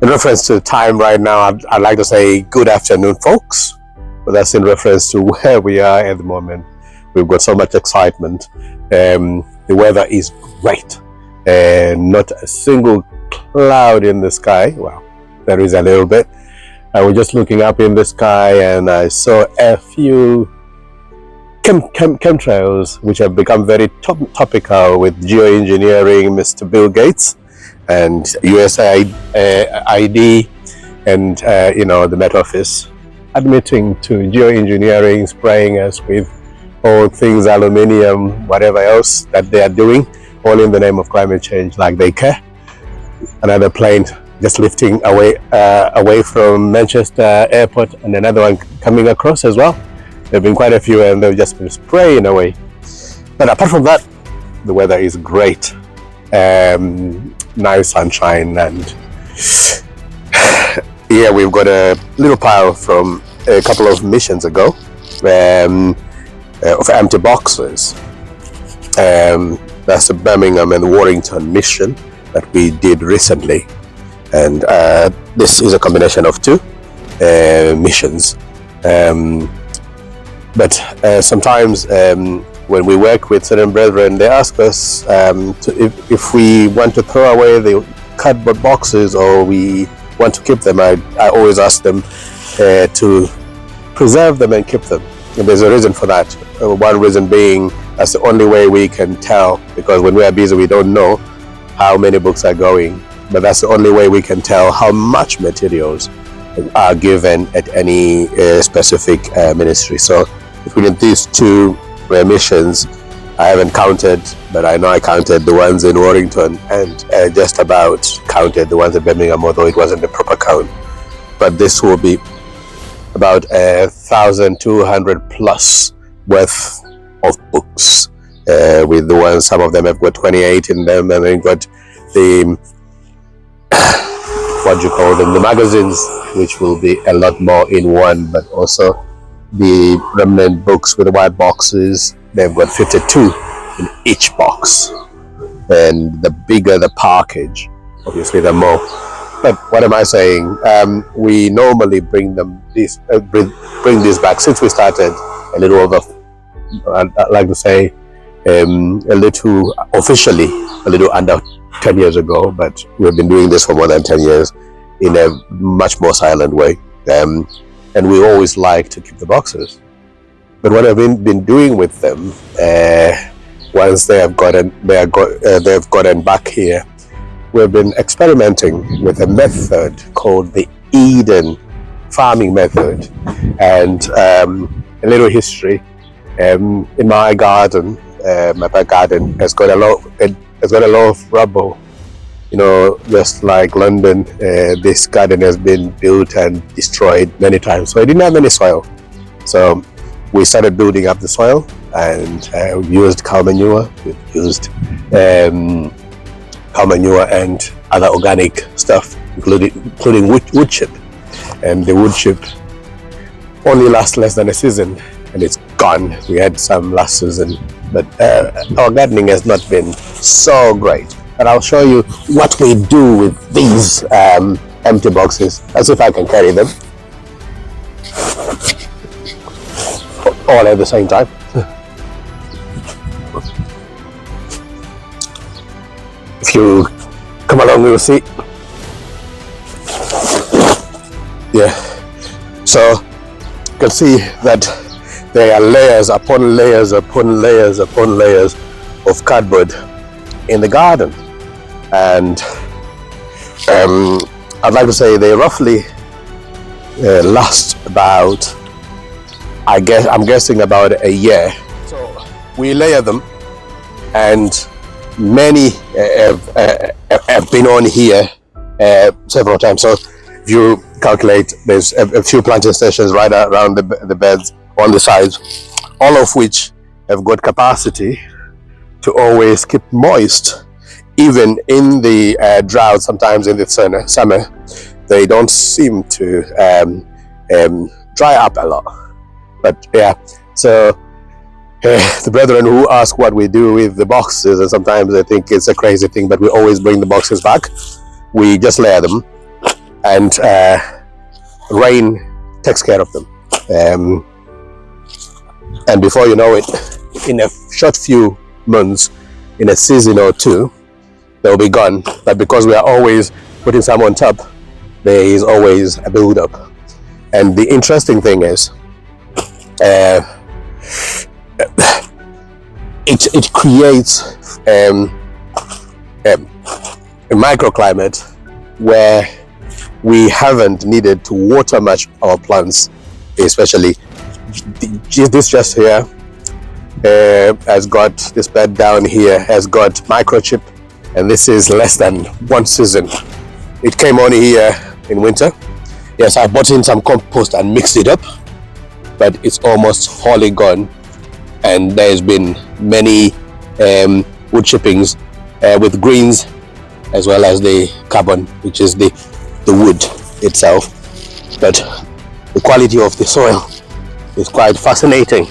In reference to time right now, I'd like to say good afternoon, folks. But that's in reference to where we are at the moment. We've got so much excitement. The weather is great. Not a single cloud in the sky. Well, there is a little bit. I was just looking up in the sky and I saw a few chemtrails, which have become very topical with geoengineering, Mr. Bill Gates, and USAID and the Met Office admitting to geoengineering, spraying us with all things aluminium, whatever else that they are doing, all in the name of climate change, like they care. Another plane just lifting away from Manchester Airport, and another one coming across as well. There have been quite a few, and they've just been spraying away. But apart from that, the weather is great. Nice sunshine, and yeah, we've got a little pile from a couple of missions ago of empty boxes. That's the Birmingham and Warrington mission that we did recently, and this is a combination of two missions. But sometimes when we work with certain brethren, they ask us if we want to throw away the cardboard boxes or we want to keep them. I always ask them to preserve them and keep them. And there's a reason for that. One reason being that's the only way we can tell, because when we are busy we don't know how many books are going, but that's the only way we can tell how much materials are given at any specific ministry. So between these two missions, I haven't counted, but I know I counted the ones in Warrington and just about counted the ones in Birmingham, although it wasn't the proper count. But this will be about 1,200 plus worth of books, with the ones, some of them have got 28 in them, and then got the what do you call them, the magazines, which will be a lot more in one, but also the remnant books with the white boxes, they've got 52 in each box. And the bigger the package, obviously the more. But what am I saying? We normally bring this back since we started a little over, I'd like to say, a little officially a little under 10 years ago, but we've been doing this for more than 10 years in a much more silent way. And we always like to keep the boxes. But what I've been doing with them, once they've gotten back here, we've been experimenting with a method called the Eden farming method. And a little history. In my garden, my back garden has got a lot of rubble. You know, just like London, this garden has been built and destroyed many times. So I didn't have any soil. So we started building up the soil, and we used cow manure. We used cow manure and other organic stuff, including wood chip. And the wood chip only lasts less than a season, and it's gone. We had some last season, but our gardening has not been so great. And I'll show you what we do with these empty boxes, as if I can carry them all at the same time. If you come along, you'll see. Yeah, so you can see that there are layers upon layers upon layers upon layers of cardboard in the garden. And I'd like to say they roughly last about, I'm guessing about a year. So we layer them, and many have been on here several times. So if you calculate, there's a few planting stations right around the beds on the sides, all of which have got capacity to always keep moist. Even in the drought, sometimes in the summer, they don't seem to dry up a lot. But yeah, so the brethren who ask what we do with the boxes, and sometimes they think it's a crazy thing, but we always bring the boxes back. We just layer them, and rain takes care of them. And before you know it, in a short few months, in a season or two, they'll be gone. But because we are always putting some on top, there is always a build-up. And the interesting thing is, it creates a microclimate where we haven't needed to water much our plants, especially this just here has got this bed down here has got microchip, and this is less than one season. It came on here in winter. Yes, I bought in some compost and mixed it up, but it's almost wholly gone. And there's been many wood chippings with greens, as well as the carbon, which is the wood itself. But the quality of the soil is quite fascinating,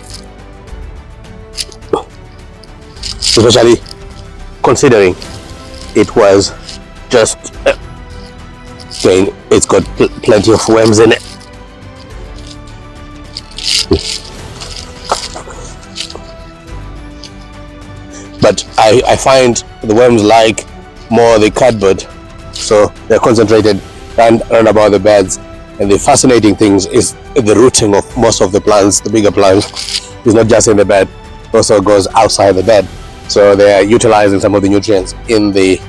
especially considering it was just it's got plenty of worms in it. But I find the worms like more the cardboard, so they're concentrated around about the beds. And the fascinating thing is the rooting of most of the plants. The bigger plants is not just in the bed, it also goes outside the bed. So they are utilizing some of the nutrients in the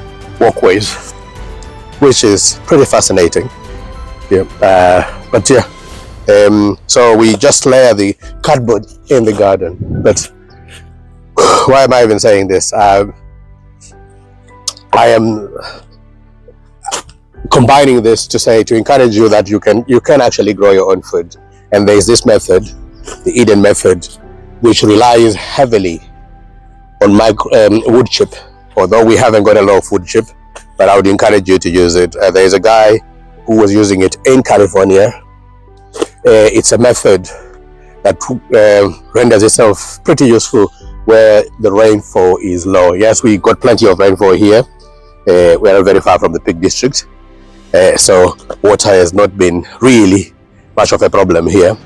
walkways, which is pretty fascinating. Yeah, but yeah, so we just layer the cardboard in the garden. But why am I even saying this? I am combining this to encourage you that you can actually grow your own food. And there's this method, the Eden method, which relies heavily on wood chip. Although we haven't got a lot of wood chip, but I would encourage you to use it. There's a guy who was using it in California. It's a method that renders itself pretty useful where the rainfall is low. Yes, we got plenty of rainfall here. We are not very far from the Peak District. So water has not been really much of a problem here.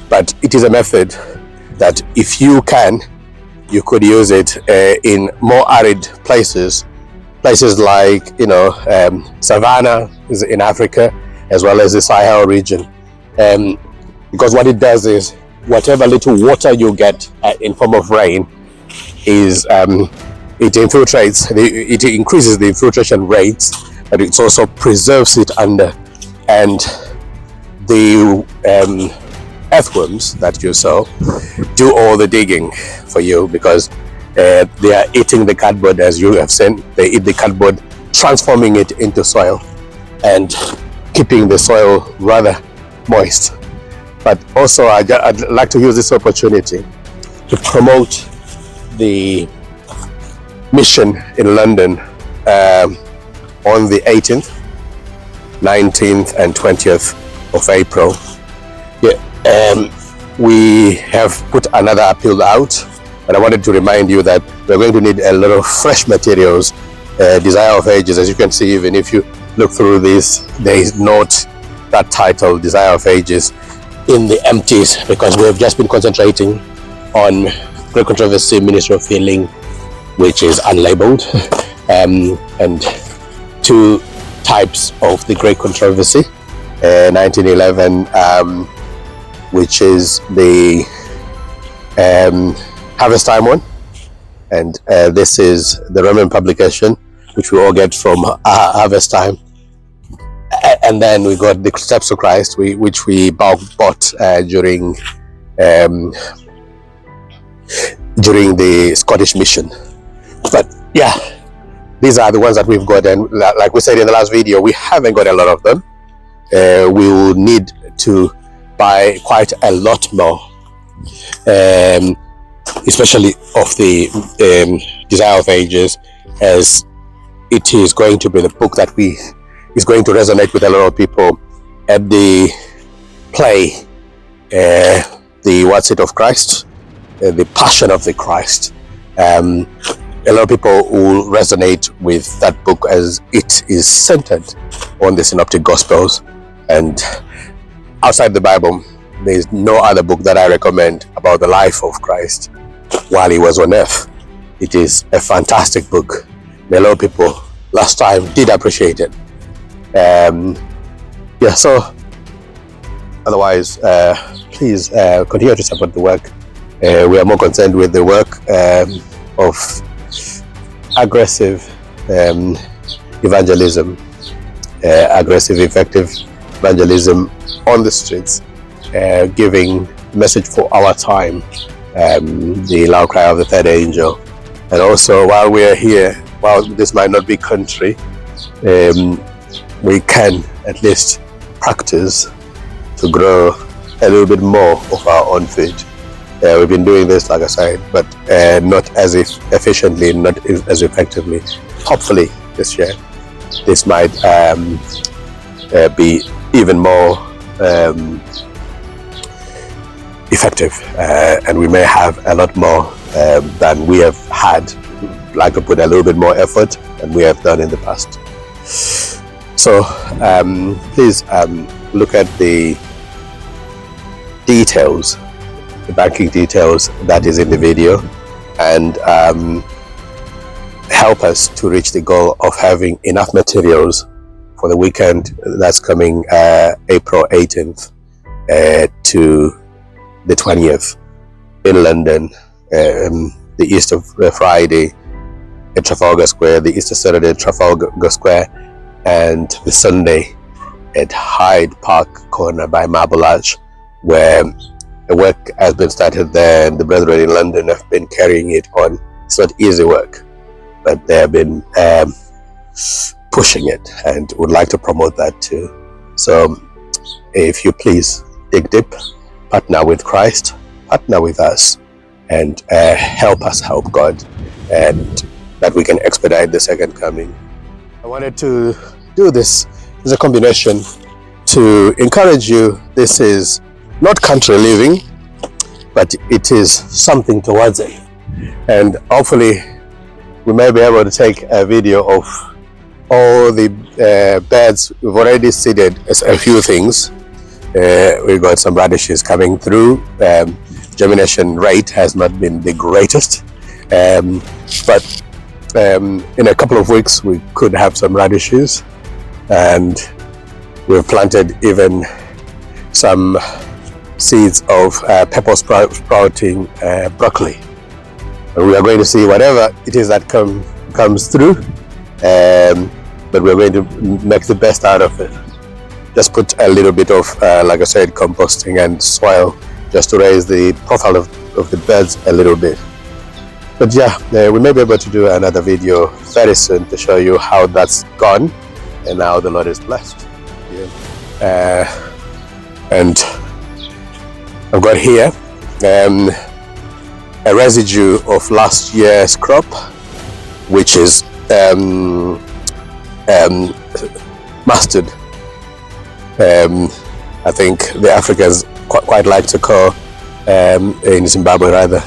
But it is a method that if you could use it in more arid places like, Savannah is in Africa, as well as the Sahel region. Because what it does is, whatever little water you get in form of rain is it infiltrates, it increases the infiltration rates, but it also preserves it under, and the earthworms that you sow do all the digging for you, because they are eating the cardboard. As you have seen, they eat the cardboard, transforming it into soil and keeping the soil rather moist. But also I'd like to use this opportunity to promote the mission in London on the 18th, 19th and 20th of April. We have put another appeal out, and I wanted to remind you that we're going to need a lot of fresh materials. Desire of Ages, as you can see, even if you look through this, there is not that title, Desire of Ages, in the empties, because we have just been concentrating on Great Controversy, Ministry of Healing, which is unlabeled, and two types of the Great Controversy, 1911, which is the Harvest Time one, and this is the Roman publication, which we all get from Harvest Time. And then we got the Steps to Christ, which we bought during the Scottish mission. But yeah, these are the ones that we've got, and like we said in the last video, we haven't got a lot of them. We will need to buy quite a lot more, especially of the Desire of Ages, as it is going to be the book that is going to resonate with a lot of people at the play, the What's It of Christ, the Passion of the Christ. a lot of people will resonate with that book as it is centered on the Synoptic Gospels, and outside the Bible, there is no other book that I recommend about the life of Christ while he was on earth. It is a fantastic book. A lot of people last time did appreciate it. Yeah, so otherwise, please continue to support the work. We are more concerned with the work of aggressive evangelism, aggressive, effective evangelism on the streets, giving message for our time, the loud cry of the third angel. And also, while we are here, while this might not be country, we can at least practice to grow a little bit more of our own faith. We've been doing this, like I said, but not as efficiently, not as effectively. Hopefully this year, this might be even more effective, and we may have a lot more than we have had, like to put a little bit more effort than we have done in the past. So please look at the details, the banking details that is in the video, and help us to reach the goal of having enough materials for the weekend that's coming April 18th to the 20th in London, the Easter Friday at Trafalgar Square, the Easter Saturday at Trafalgar Square, and the Sunday at Hyde Park Corner by Marble Arch, where the work has been started there, and the brethren in London have been carrying it on. It's not easy work, but they have been pushing it and would like to promote that too. So if you please dig deep, partner with Christ, partner with us, and help us help God, and that we can expedite the second coming. I wanted to do this as a combination to encourage you. This is not country living, but it is something towards it. And hopefully we may be able to take a video of all the beds. We've already seeded a few things. We've got some radishes coming through. Germination rate has not been the greatest, but in a couple of weeks we could have some radishes, and we've planted even some seeds of pepper sprouting broccoli, and we are going to see whatever it is that comes through, but we're going to make the best out of it. Just put a little bit of like I said, composting and soil just to raise the profile of the beds a little bit. But yeah, we may be able to do another video very soon to show you how that's gone and how the Lord is blessed. Yeah. And I've got here a residue of last year's crop, which is mustard. I think the Africans quite like to call, in Zimbabwe rather,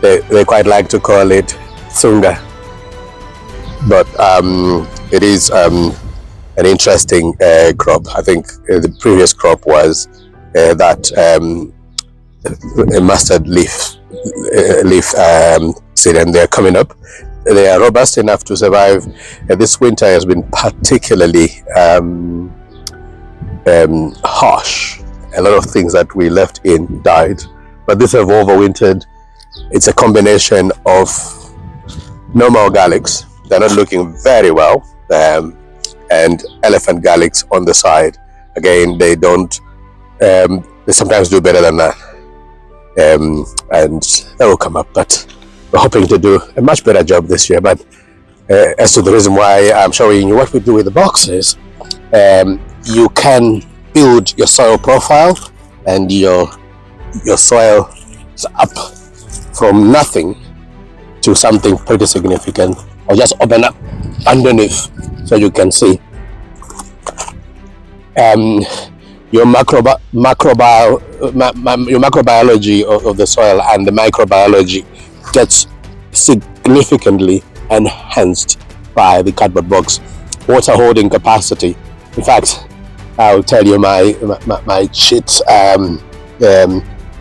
they quite like to call it thunga, but it is an interesting crop. I think the previous crop was that a mustard leaf seed, and they're coming up. They are robust enough to survive. This winter has been particularly harsh. A lot of things that we left in died, but these have overwintered. It's a combination of normal garlics, they're not looking very well, and elephant garlics on the side. Again, they don't, they sometimes do better than that, and that will come up, but we're hoping to do a much better job this year. But as to the reason why I'm showing you what we do with the boxes, you can build your soil profile, and your soil is up from nothing to something pretty significant. Or just open up underneath so you can see your macrobiology of the soil and the microbiology gets significantly enhanced by the cardboard box water holding capacity. In fact, I'll tell you my cheat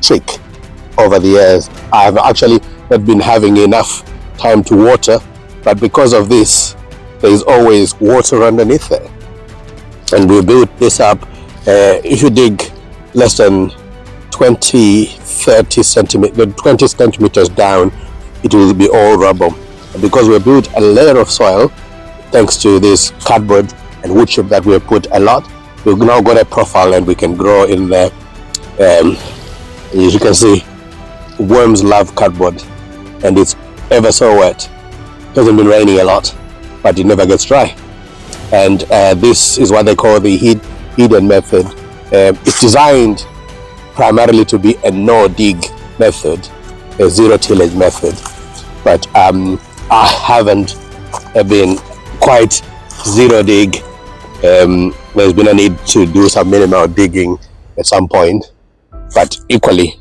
trick over the years. I've actually not been having enough time to water, but because of this, there's always water underneath there. And we built this up. If you dig less than 20 centimeters down, it will be all rubble. And because we built a layer of soil, thanks to this cardboard and wood chip that we have put a lot, we've now got a profile and we can grow in there. As you can see, worms love cardboard, and it's ever so wet. It hasn't been raining a lot, but it never gets dry. And this is what they call the hidden method. It's designed primarily to be a no-dig method, a zero-tillage method. But I haven't been quite zero-dig. There's been a need to do some minimal digging at some point. But equally,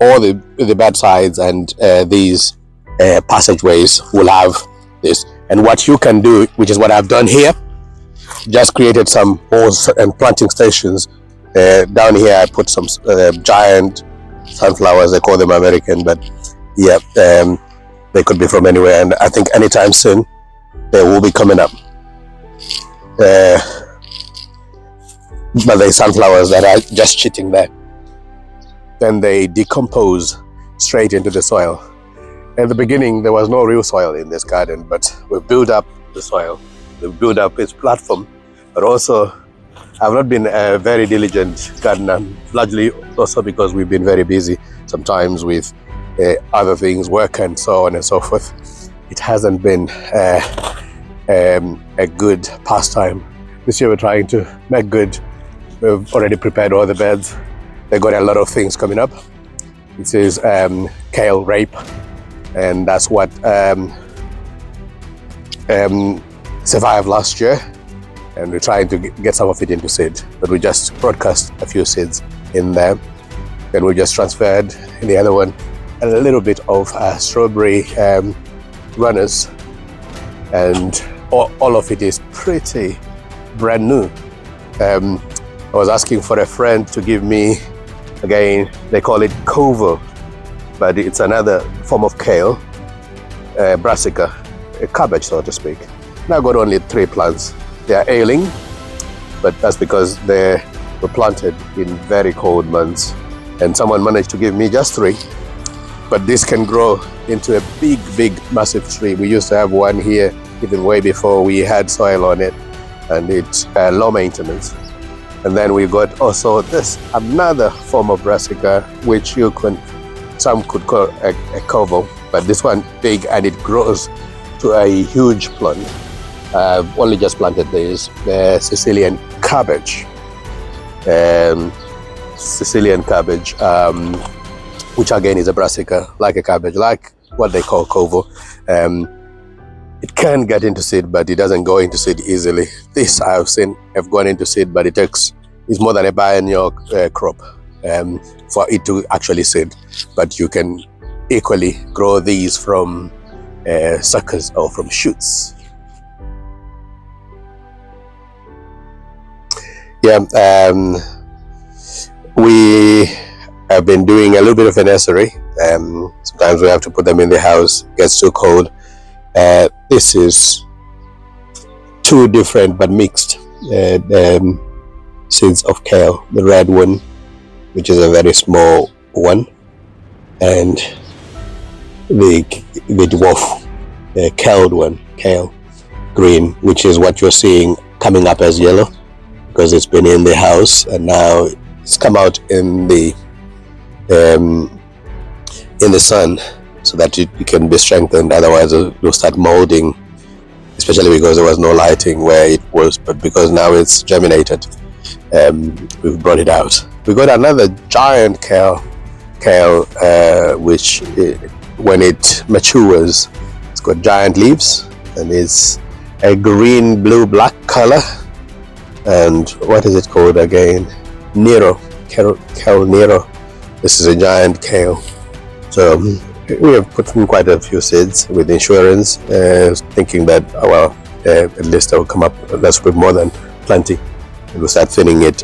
all the bed sides and these passageways will have this. And what you can do, which is what I've done here, just created some holes and planting stations. Down here I put some giant sunflowers. They call them American, but yeah, they could be from anywhere, and I think anytime soon they will be coming up. But they sunflowers that are just chitting there. Then they decompose straight into the soil. In the beginning, there was no real soil in this garden, but we built up the soil. We built up its platform. But also, I've not been a very diligent gardener, largely also because we've been very busy sometimes with other things, work and so on and so forth. It hasn't been a good pastime. This year we're trying to make good. We've already prepared all the beds. They've got a lot of things coming up. This is kale rape, and that's what survived last year, and we're trying to get some of it into seed, but we just broadcast a few seeds in there. Then we just transferred in the other one a little bit of strawberry runners, and all of it is pretty brand new. I was asking for a friend to give me, again, they call it covo, but it's another form of kale, brassica, a cabbage, so to speak. Now I've got only 3 plants. They are ailing, but that's because they were planted in very cold months, and someone managed to give me just 3. But this can grow into a big, massive tree. We used to have one here even way before we had soil on it, and it's low maintenance. And then we got also this, another form of brassica, which some could call a covo, but this one big, and it grows to a huge plant. I've only just planted this, Sicilian cabbage. Sicilian cabbage, which again is a brassica, like a cabbage, like what they call covo. It can get into seed, but it doesn't go into seed easily. This I have seen have gone into seed, but it's more than a biennial crop for it to actually seed. But you can equally grow these from suckers or from shoots. Yeah, we have been doing a little bit of a nursery. Sometimes we have to put them in the house. It gets too cold. This is 2 different but mixed seeds of kale. The red one, which is a very small one, and the dwarf, the kale one, kale green, which is what you're seeing coming up as yellow, because it's been in the house and now it's come out in the sun, so that it can be strengthened. Otherwise it will start molding, especially because there was no lighting where it was. But because now it's germinated, we've brought it out. We got another giant kale, which when it matures, it's got giant leaves, and it's a green, blue, black color. And what is it called again? Nero, kale Nero. This is a giant kale. So we have put in quite a few seeds with insurance, thinking that, at least that will come up. That's with more than plenty. We'll start thinning it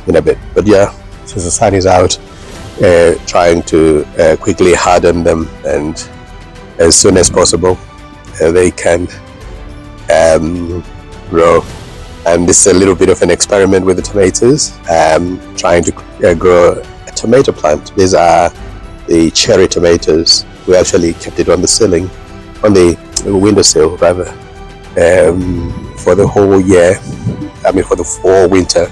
in a bit. But yeah, since the sun is out, trying to quickly harden them, and as soon as possible they can grow. And this is a little bit of an experiment with the tomatoes, trying to grow a tomato plant. These are the cherry tomatoes. We actually kept it on the ceiling, on the windowsill rather, for the whole year. For the whole winter,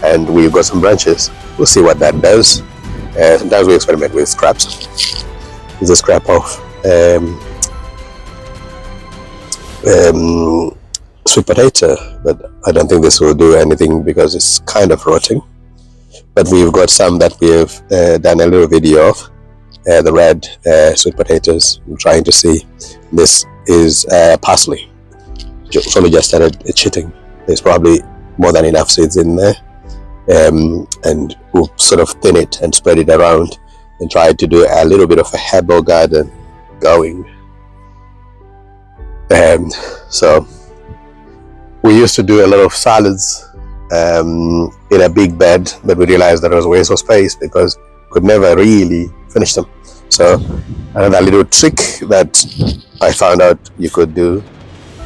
and we've got some branches. We'll see what that does. Sometimes we experiment with scraps. It's a scrap of sweet potato, but I don't think this will do anything because it's kind of rotting. But we've got some that we have done a little video of, the red sweet potatoes. I'm trying to see. This is parsley. It's only just started chitting. There's probably more than enough seeds in there, and we'll sort of thin it and spread it around and try to do a little bit of a herbal garden going. So we used to do a lot of salads in a big bed, but we realized that there was a waste of space because we could never really finish them. So another little trick that I found out you could do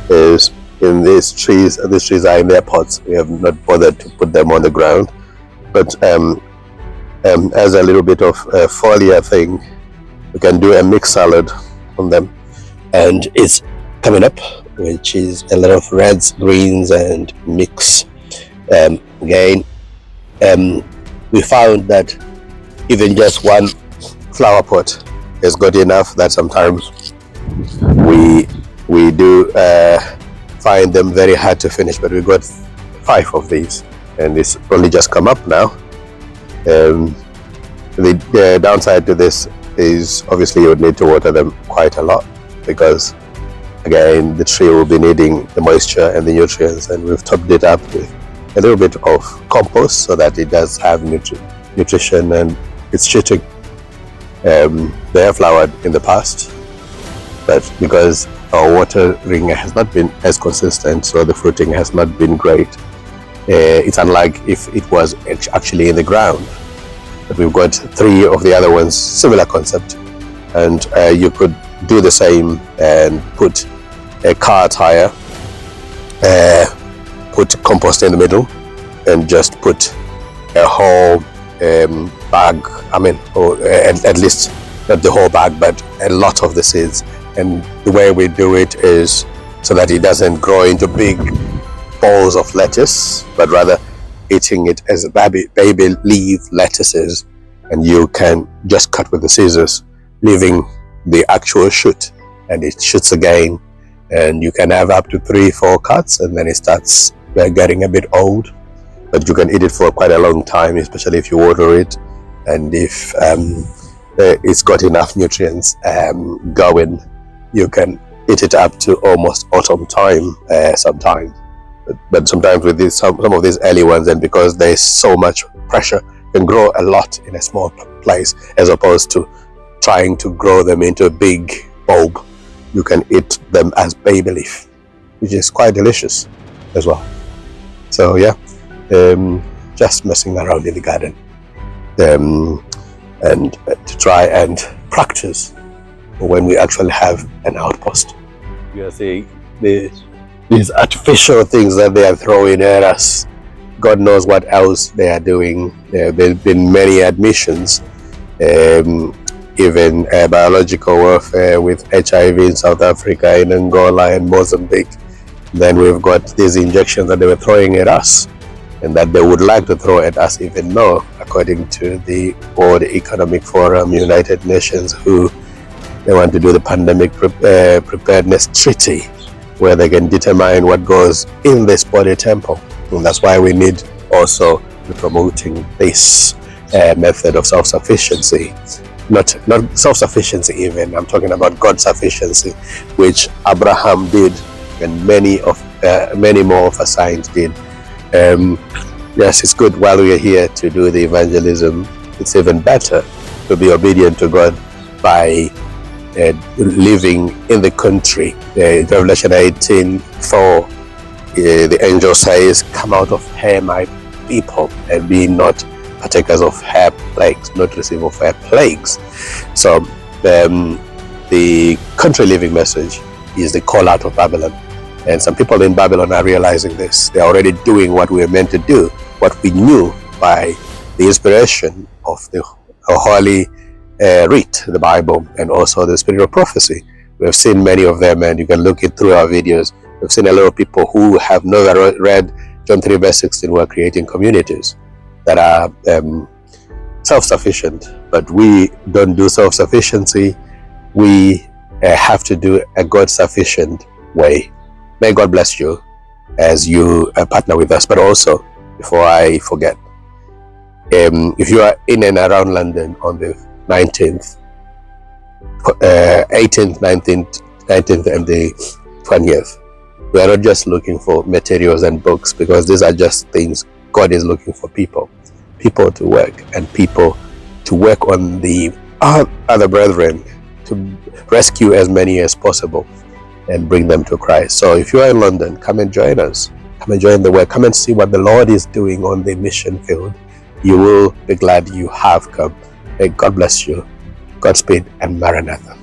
is, in these trees are in their pots. We have not bothered to put them on the ground, but as a little bit of a foliar thing, we can do a mixed salad on them, and it's coming up, which is a lot of reds, greens, and mix. Again, we found that even just one flower pot is good enough. That sometimes we do find them very hard to finish, but we got 5 of these, and it's only just come up now. The downside to this is obviously you would need to water them quite a lot, because again the tree will be needing the moisture and the nutrients, and we've topped it up with a little bit of compost so that it does have nutrition, and it's shooting. They have flowered in the past, but because our watering has not been as consistent, so the fruiting has not been great. It's unlike if it was actually in the ground. But we've got 3 of the other ones, similar concept, and you could do the same and put a car tire, put compost in the middle, and just put a whole bag, or at least not the whole bag, but a lot of the seeds. And the way we do it is so that it doesn't grow into big balls of lettuce, but rather eating it as baby leaf lettuces, and you can just cut with the scissors, leaving the actual shoot, and it shoots again, and you can have up to 3-4 cuts, and then it starts getting a bit old, but you can eat it for quite a long time, especially if you water it, and if it's got enough nutrients going. You can eat it up to almost autumn time sometimes. But sometimes with these, some of these early ones, and because there's so much pressure, can grow a lot in a small place, as opposed to trying to grow them into a big bulb. You can eat them as baby leaf, which is quite delicious as well. So yeah, just messing around in the garden, and to try and practice when we actually have an outpost. We are seeing these artificial things that they are throwing at us. God knows what else they are doing. There have been many admissions, even biological warfare with HIV in South Africa, in Angola and Mozambique. Then we've got these injections that they were throwing at us, and that they would like to throw at us even more, according to the World Economic Forum, United Nations, who they want to do the pandemic preparedness treaty, where they can determine what goes in this body temple. And that's why we need also be promoting this method of self-sufficiency. Not self-sufficiency even, I'm talking about God sufficiency, which Abraham did, and many more of us saints did. Yes, it's good while we are here to do the evangelism. It's even better to be obedient to God by living in the country. Revelation 18:4, the angel says, "Come out of her, my people, and be not partakers of her plagues," not receive of her plagues. So the country living message is the call out of Babylon. And some people in Babylon are realizing this. They're already doing what we are meant to do, what we knew by the inspiration of the Holy Writ, the Bible, and also the spirit of prophecy. We have seen many of them, and you can look it through our videos. We've seen a lot of people who have never read John 3 verse 16 were creating communities that are self-sufficient. But we don't do self-sufficiency. We have to do a God-sufficient way. May God bless you as you partner with us. But also, before I forget, if you are in and around London on the 19th, 18th, 19th, and the 20th, we are not just looking for materials and books, because these are just things. God is looking for people to work, and people to work on the other brethren, to rescue as many as possible and bring them to Christ. So if you are in London, come and join us. Come and join the work. Come and see what the Lord is doing on the mission field. You will be glad you have come. May God bless you. Godspeed and Maranatha.